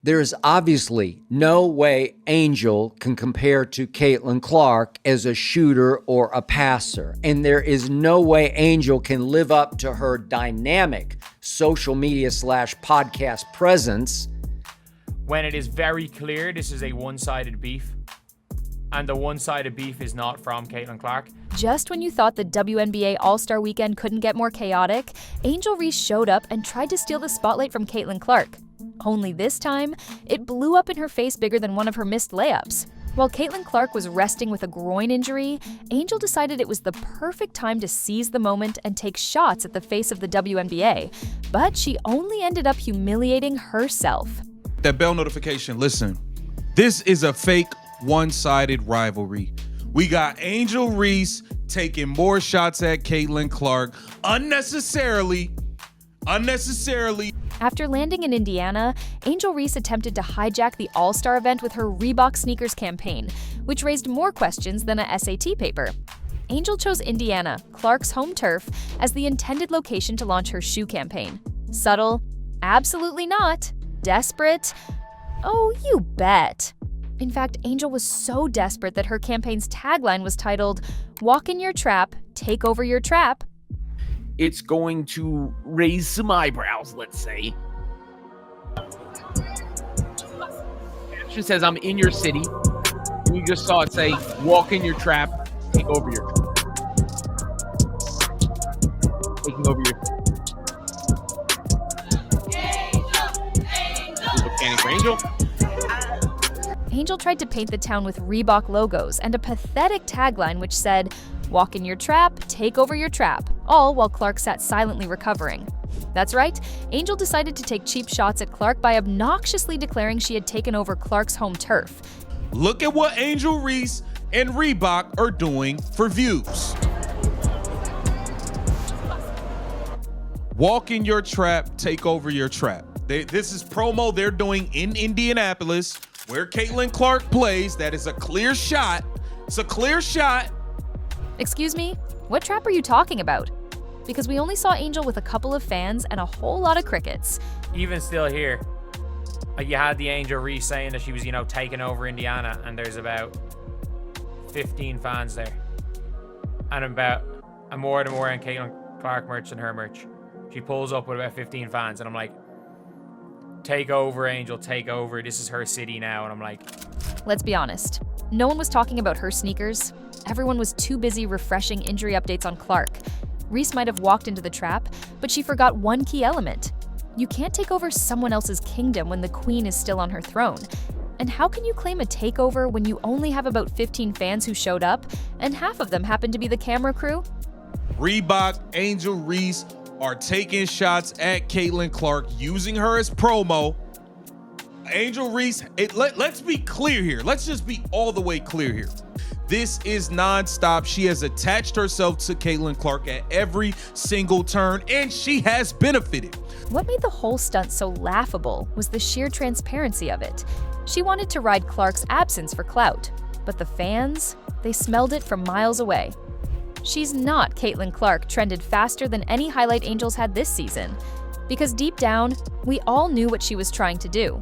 There's obviously no way Angel can compare to Caitlin Clark as a shooter or a passer. And there is no way Angel can live up to her dynamic social media / podcast presence when it is very clear this is a one-sided beef. And the one-sided beef is not from Caitlin Clark. Just when you thought the WNBA All-Star Weekend couldn't get more chaotic, Angel Reese showed up and tried to steal the spotlight from Caitlin Clark. Only this time, it blew up in her face bigger than one of her missed layups. While Caitlin Clark was resting with a groin injury, Angel decided it was the perfect time to seize the moment and take shots at the face of the WNBA. But she only ended up humiliating herself. That bell notification, listen, this is a fake one-sided rivalry. We got Angel Reese taking more shots at Caitlin Clark unnecessarily. After landing in Indiana, Angel Reese attempted to hijack the All-Star event with her Reebok sneakers campaign, which raised more questions than a SAT paper. Angel chose Indiana, Clark's home turf, as the intended location to launch her shoe campaign. Subtle? Absolutely not. Desperate? Oh, you bet. In fact, Angel was so desperate that her campaign's tagline was titled, "Walk in your trap, take over your trap." It's going to raise some eyebrows, let's say. It says, I'm in your city. And you just saw it say, walk in your trap, take over your trap. Taking over your trap. Angel. Angel tried to paint the town with Reebok logos and a pathetic tagline which said, "Walk in your trap, take over your trap," all while Clark sat silently recovering. That's right, Angel decided to take cheap shots at Clark by obnoxiously declaring she had taken over Clark's home turf. Look at what Angel Reese and Reebok are doing for views. Walk in your trap, take over your trap. This is promo they're doing in Indianapolis, where Caitlin Clark plays. That is a clear shot. It's a clear shot. Excuse me? What trap are you talking about? Because we only saw Angel with a couple of fans and a whole lot of crickets. Even still here, you had the Angel Reese saying that she was, taking over Indiana, and there's about 15 fans there. And more than wearing Caitlin Clark merch than her merch. She pulls up with about 15 fans, and I'm like, take over, Angel, take over. This is her city now. And I'm like, let's be honest. No one was talking about her sneakers. Everyone was too busy refreshing injury updates on Clark. Reese might have walked into the trap, but she forgot one key element. You can't take over someone else's kingdom when the queen is still on her throne. And how can you claim a takeover when you only have about 15 fans who showed up, and half of them happen to be the camera crew? Reebok, Angel Reese are taking shots at Caitlin Clark, using her as promo. Angel Reese, let's be clear here. Let's just be all the way clear here. This is nonstop. She has attached herself to Caitlin Clark at every single turn, and she has benefited. What made the whole stunt so laughable was the sheer transparency of it. She wanted to ride Clark's absence for clout, but the fans, they smelled it from miles away. She's Not Caitlin Clark trended faster than any highlight Angels had this season. Because deep down, we all knew what she was trying to do.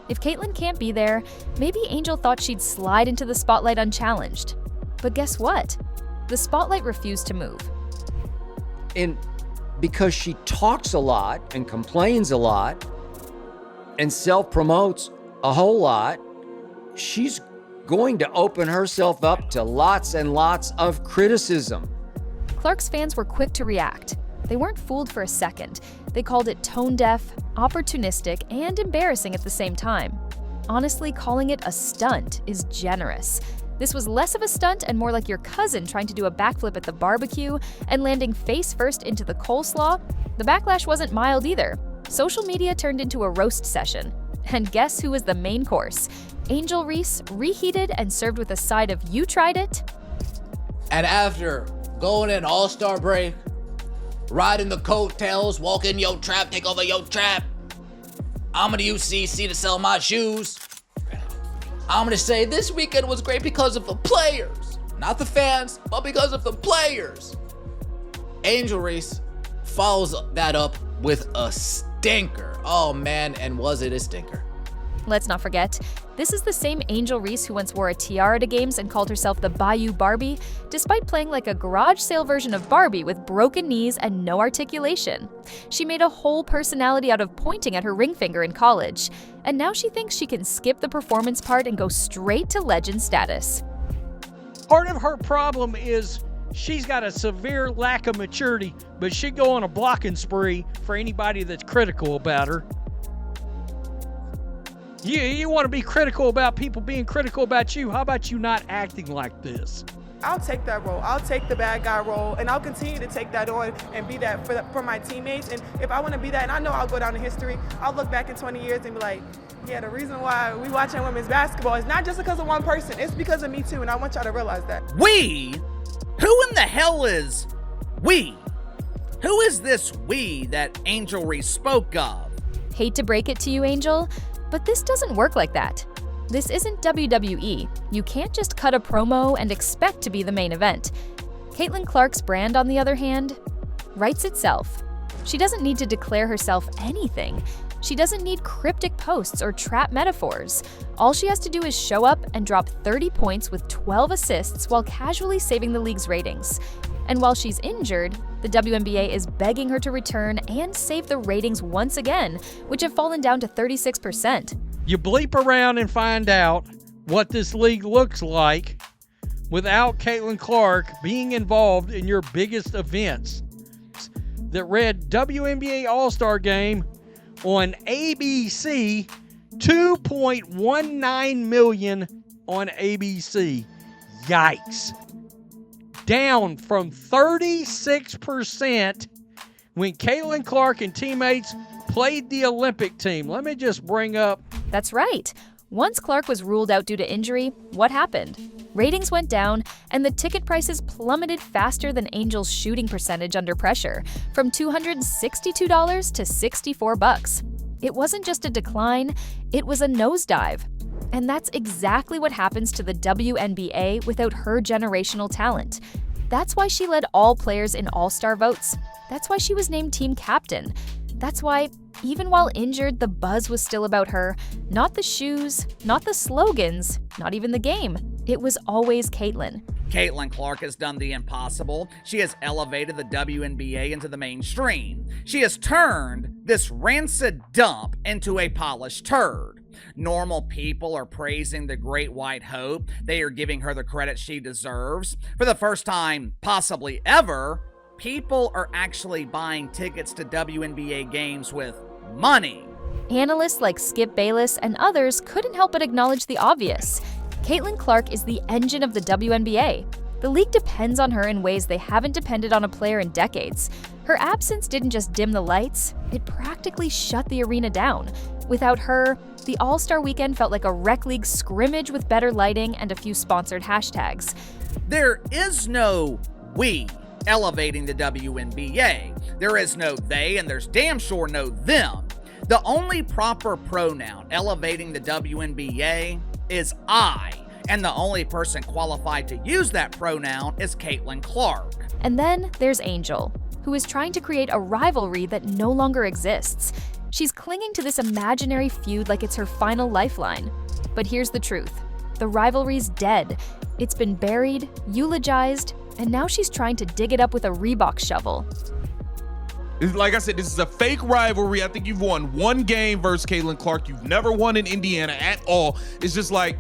If Caitlin can't be there, maybe Angel thought she'd slide into the spotlight unchallenged. But guess what? The spotlight refused to move. And because she talks a lot and complains a lot and self-promotes a whole lot, she's going to open herself up to lots and lots of criticism. Clark's fans were quick to react. They weren't fooled for a second. They called it tone-deaf, opportunistic, and embarrassing at the same time. Honestly, calling it a stunt is generous. This was less of a stunt and more like your cousin trying to do a backflip at the barbecue and landing face first into the coleslaw. The backlash wasn't mild either. Social media turned into a roast session. And guess who was the main course? Angel Reese, reheated and served with a side of "You tried it?" And after going in All-Star break, riding the coattails, walk in your trap, take over your trap, I'm gonna use CC to sell my shoes. I'm gonna say this weekend was great because of the players. Not the fans, but because of the players. Angel Reese follows that up with a stinker. Oh man, and was it a stinker? Let's not forget, this is the same Angel Reese who once wore a tiara to games and called herself the Bayou Barbie, despite playing like a garage sale version of Barbie with broken knees and no articulation. She made a whole personality out of pointing at her ring finger in college, and now she thinks she can skip the performance part and go straight to legend status. Part of her problem is she's got a severe lack of maturity, but she'd go on a blocking spree for anybody that's critical about her. You want to be critical about people being critical about you. How about you not acting like this? I'll take that role. I'll take the bad guy role, and I'll continue to take that on and be that for my teammates. And if I want to be that, and I know I'll go down in history, I'll look back in 20 years and be like, yeah, the reason why we watching women's basketball is not just because of one person. It's because of me too, and I want y'all to realize that. We? Who in the hell is we? Who is this we that Angel Reese spoke of? Hate to break it to you, Angel, but this doesn't work like that. This isn't WWE. You can't just cut a promo and expect to be the main event. Caitlin Clark's brand, on the other hand, writes itself. She doesn't need to declare herself anything. She doesn't need cryptic posts or trap metaphors. All she has to do is show up and drop 30 points with 12 assists while casually saving the league's ratings. And while she's injured, the WNBA is begging her to return and save the ratings once again, which have fallen down to 36%. You bleep around and find out what this league looks like without Caitlin Clark being involved in your biggest events. That read WNBA All-Star Game on ABC, 2.19 million on ABC. Yikes. Down from 36% when Caitlin Clark and teammates played the Olympic team. Let me just bring up. That's right. Once Clark was ruled out due to injury, what happened? Ratings went down, and the ticket prices plummeted faster than Angel's shooting percentage under pressure, from $262 to $64. It wasn't just a decline, it was a nosedive. And that's exactly what happens to the WNBA without her generational talent. That's why she led all players in All-Star votes. That's why she was named team captain. That's why, even while injured, the buzz was still about her. Not the shoes, not the slogans, not even the game. It was always Caitlin. Caitlin Clark has done the impossible. She has elevated the WNBA into the mainstream. She has turned this rancid dump into a polished turd. Normal people are praising the Great White Hope. They are giving her the credit she deserves. For the first time, possibly ever, people are actually buying tickets to WNBA games with money. Analysts like Skip Bayless and others couldn't help but acknowledge the obvious. Caitlin Clark is the engine of the WNBA. The league depends on her in ways they haven't depended on a player in decades. Her absence didn't just dim the lights, it practically shut the arena down. Without her, the All-Star Weekend felt like a rec league scrimmage with better lighting and a few sponsored hashtags. There is no we elevating the WNBA. There is no they, and there's damn sure no them. The only proper pronoun elevating the WNBA is I, and the only person qualified to use that pronoun is Caitlin Clark. And then there's Angel, who is trying to create a rivalry that no longer exists. She's clinging to this imaginary feud like it's her final lifeline. But here's the truth. The rivalry's dead. It's been buried, eulogized, and now she's trying to dig it up with a Reebok shovel. Like I said, this is a fake rivalry. I think you've won one game versus Caitlin Clark. You've never won in Indiana at all. It's just like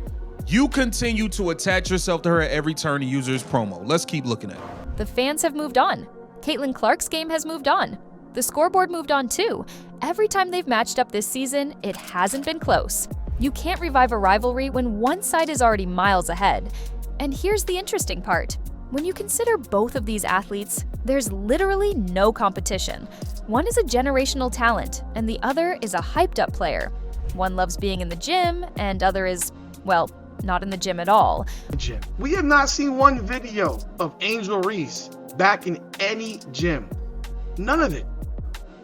you continue to attach yourself to her at every turn and use her as promo. Let's keep looking at it. The fans have moved on. Caitlin Clark's game has moved on. The scoreboard moved on too. Every time they've matched up this season, it hasn't been close. You can't revive a rivalry when one side is already miles ahead. And here's the interesting part. When you consider both of these athletes, there's literally no competition. One is a generational talent, and the other is a hyped-up player. One loves being in the gym, and other is, well, not in the gym at all. Gym. We have not seen one video of Angel Reese back in any gym. None of it.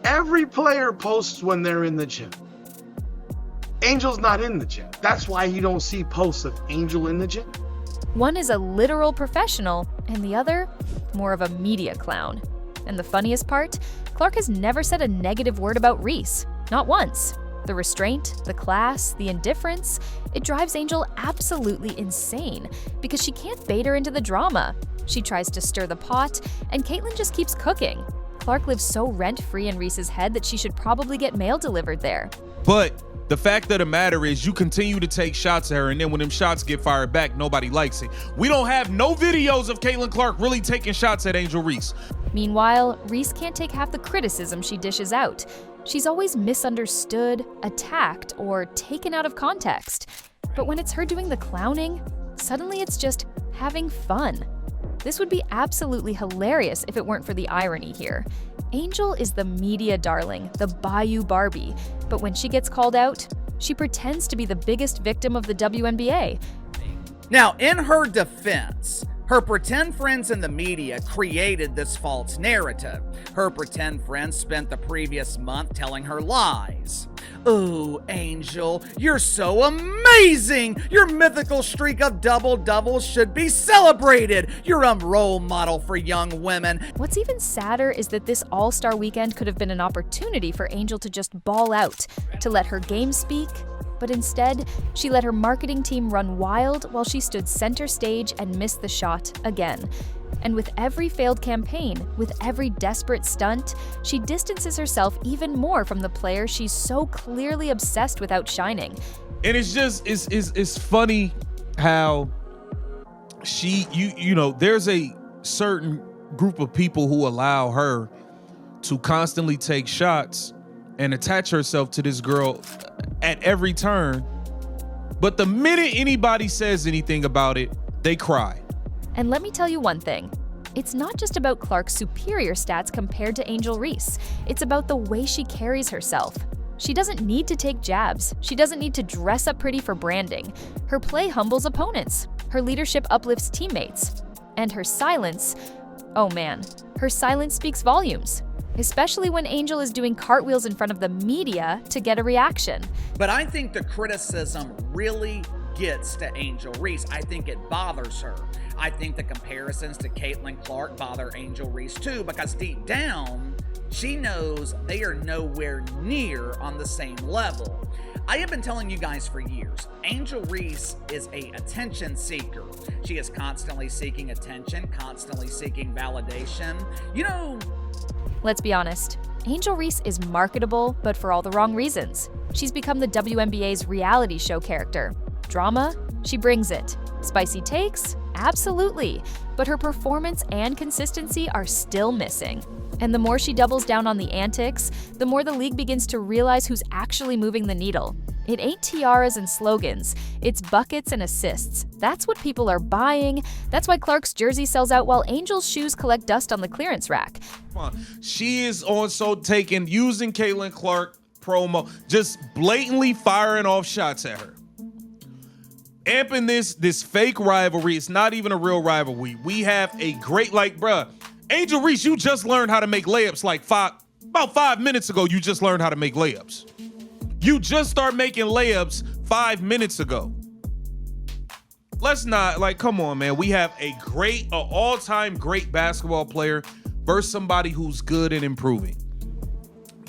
Every player posts when they're in the gym. Angel's not in the gym. That's why you don't see posts of Angel in the gym. One is a literal professional, and the other, more of a media clown. And the funniest part, Clark has never said a negative word about Reese. Not once. The restraint, the class, the indifference, it drives Angel absolutely insane because she can't bait her into the drama. She tries to stir the pot, and Caitlyn just keeps cooking. Clark lives so rent-free in Reese's head that she should probably get mail delivered there. But the fact of the matter is you continue to take shots at her, and then when them shots get fired back, nobody likes it. We don't have no videos of Caitlyn Clark really taking shots at Angel Reese. Meanwhile, Reese can't take half the criticism she dishes out. She's always misunderstood, attacked, or taken out of context. But when it's her doing the clowning, suddenly it's just having fun. This would be absolutely hilarious if it weren't for the irony here. Angel is the media darling, the Bayou Barbie, but when she gets called out, she pretends to be the biggest victim of the WNBA. Now, in her defense, her pretend friends in the media created this false narrative. Her pretend friends spent the previous month telling her lies. Ooh, Angel, you're so amazing! Your mythical streak of double-doubles should be celebrated! You're a role model for young women. What's even sadder is that this All-Star weekend could have been an opportunity for Angel to just ball out, to let her game speak, but instead, she let her marketing team run wild while she stood center stage and missed the shot again. And with every failed campaign, with every desperate stunt, she distances herself even more from the player she's so clearly obsessed with outshining. And it's just, it's funny how there's a certain group of people who allow her to constantly take shots and attach herself to this girl at every turn. But the minute anybody says anything about it, they cry. And let me tell you one thing. It's not just about Clark's superior stats compared to Angel Reese. It's about the way she carries herself. She doesn't need to take jabs. She doesn't need to dress up pretty for branding. Her play humbles opponents. Her leadership uplifts teammates. And her silence, oh man, her silence speaks volumes. Especially when Angel is doing cartwheels in front of the media to get a reaction. But I think the criticism really gets to Angel Reese. I think it bothers her. I think the comparisons to Caitlyn Clark bother Angel Reese too, because deep down, she knows they are nowhere near on the same level. I have been telling you guys for years, Angel Reese is an attention seeker. She is constantly seeking attention, constantly seeking validation. Let's be honest, Angel Reese is marketable, but for all the wrong reasons. She's become the WNBA's reality show character. Drama? She brings it. Spicy takes? Absolutely. But her performance and consistency are still missing. And the more she doubles down on the antics, the more the league begins to realize who's actually moving the needle. It ain't tiaras and slogans, it's buckets and assists. That's what people are buying. That's why Clark's jersey sells out while Angel's shoes collect dust on the clearance rack. She is also using Caitlyn Clark promo, just blatantly firing off shots at her. Amping this fake rivalry. It's not even a real rivalry. We have a great, Angel Reese, you just learned how to make layups about 5 minutes ago. You just learned how to make layups. You just start making layups 5 minutes ago. Let's not, come on, man. We have an all-time great basketball player versus somebody who's good and improving.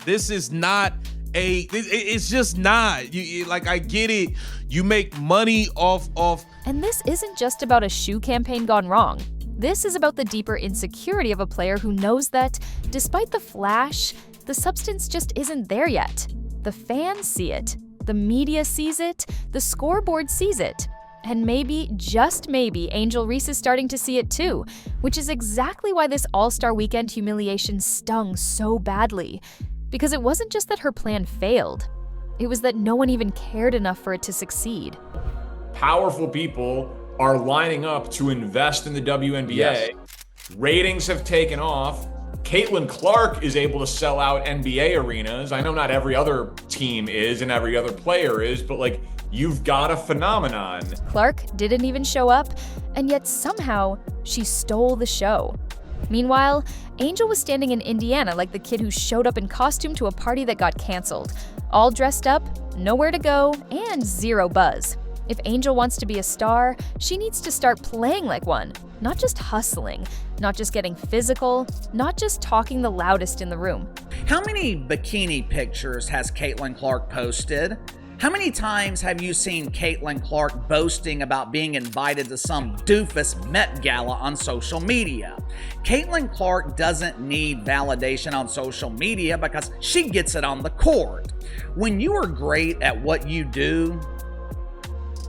This is not it's just not. I get it. You make money off. And this isn't just about a shoe campaign gone wrong. This is about the deeper insecurity of a player who knows that, despite the flash, the substance just isn't there yet. The fans see it, the media sees it, the scoreboard sees it. And maybe, just maybe, Angel Reese is starting to see it too, which is exactly why this All-Star Weekend humiliation stung so badly. Because it wasn't just that her plan failed, it was that no one even cared enough for it to succeed. Powerful people are lining up to invest in the WNBA. Yes. Ratings have taken off. Caitlyn Clark is able to sell out NBA arenas. I know not every other team is and every other player is, but you've got a phenomenon. Clark didn't even show up, and yet somehow she stole the show. Meanwhile, Angel was standing in Indiana like the kid who showed up in costume to a party that got canceled. All dressed up, nowhere to go, and zero buzz. If Angel wants to be a star, she needs to start playing like one. Not just hustling, not just getting physical, not just talking the loudest in the room. How many bikini pictures has Caitlin Clark posted? How many times have you seen Caitlin Clark boasting about being invited to some doofus Met Gala on social media? Caitlin Clark doesn't need validation on social media because she gets it on the court. When you are great at what you do,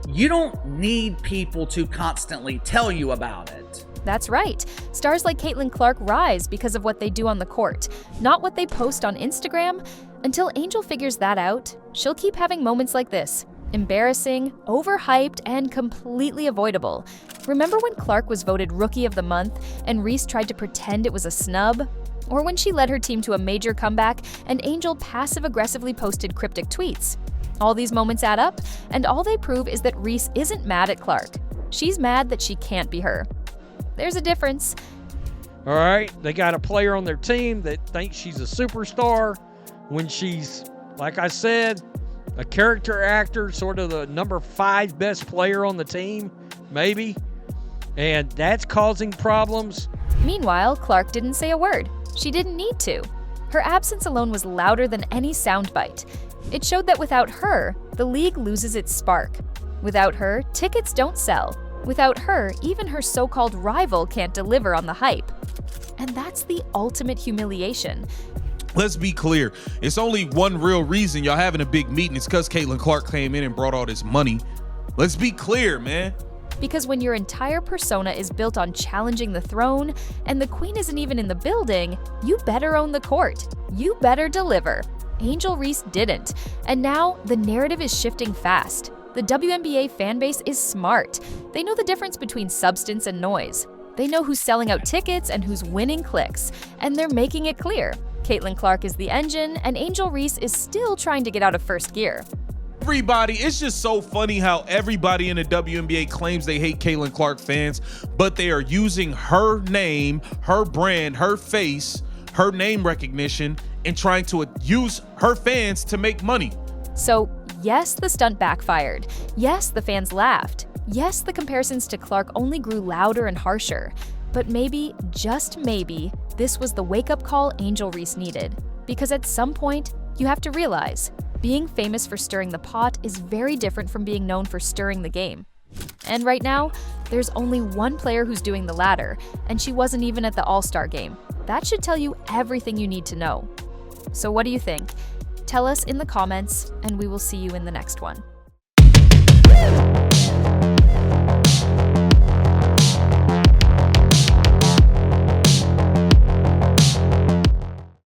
you don't need people to constantly tell you about it. That's right. Stars like Caitlin Clark rise because of what they do on the court, not what they post on Instagram. Until Angel figures that out, she'll keep having moments like this. Embarrassing, overhyped, and completely avoidable. Remember when Clark was voted Rookie of the Month and Reese tried to pretend it was a snub? Or when she led her team to a major comeback and Angel passive-aggressively posted cryptic tweets? All these moments add up, and all they prove is that Reese isn't mad at Clark. She's mad that she can't be her. There's a difference. All right, they got a player on their team that thinks she's a superstar when she's, like I said, a character actor, sort of the number 5 best player on the team, maybe. And that's causing problems. Meanwhile, Clark didn't say a word. She didn't need to. Her absence alone was louder than any soundbite. It showed that without her, the league loses its spark. Without her, tickets don't sell. Without her, even her so-called rival can't deliver on the hype. And that's the ultimate humiliation. Let's be clear. It's only one real reason y'all having a big meeting. It's because Caitlin Clark came in and brought all this money. Let's be clear, man. Because when your entire persona is built on challenging the throne, and the queen isn't even in the building, you better own the court. You better deliver. Angel Reese didn't. And now, the narrative is shifting fast. The WNBA fanbase is smart. They know the difference between substance and noise. They know who's selling out tickets and who's winning clicks. And they're making it clear. Caitlin Clark is the engine, and Angel Reese is still trying to get out of first gear. Everybody, it's just so funny how everybody in the WNBA claims they hate Caitlin Clark fans, but they are using her name, her brand, her face, her name recognition, and trying to use her fans to make money. So, yes, the stunt backfired. Yes, the fans laughed. Yes, the comparisons to Clark only grew louder and harsher. But maybe, just maybe, this was the wake-up call Angel Reese needed. Because at some point, you have to realize, being famous for stirring the pot is very different from being known for stirring the game. And right now, there's only one player who's doing the latter, and she wasn't even at the All-Star game. That should tell you everything you need to know. So what do you think? Tell us in the comments, and we will see you in the next one.